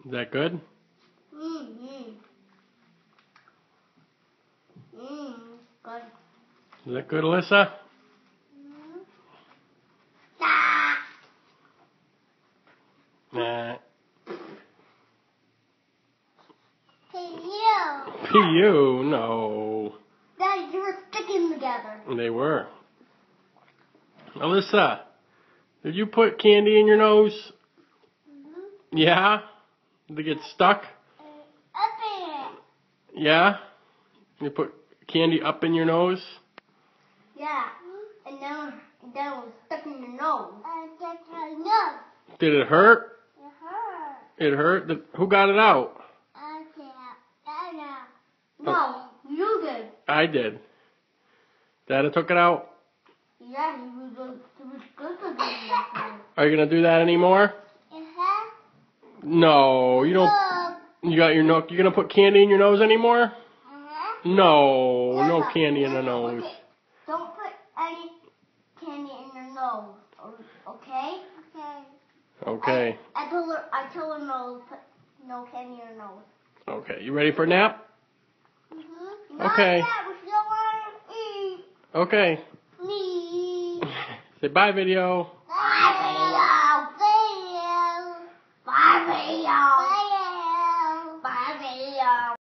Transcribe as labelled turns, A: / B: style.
A: Is that good?
B: Good.
A: Is that good, Alyssa? Nah. P.U. No.
B: Daddy, you were sticking together.
A: They were. Alyssa, did you put candy in your nose? Yeah? Did it get stuck?
B: Up in it.
A: Yeah? You put candy up in your nose?
B: Yeah. And then it was stuck in your nose. Stuck in my nose.
A: Did it hurt?
B: It hurt.
A: It hurt? Who got it out?
B: No, you did.
A: I did. Dada took it out?
B: Yeah, he was good to do that.
A: Are you going to do that anymore? No, you don't. You got your nose. You going to put candy in your nose anymore? No, no candy in the nose.
B: Don't put any candy in your nose, okay?
A: Okay.
B: I told her no, put no candy in your nose.
A: Okay, you ready for a nap?
B: Not
A: Okay.
B: yet, we still want to eat.
A: Okay.
B: Please.
A: Say bye, video.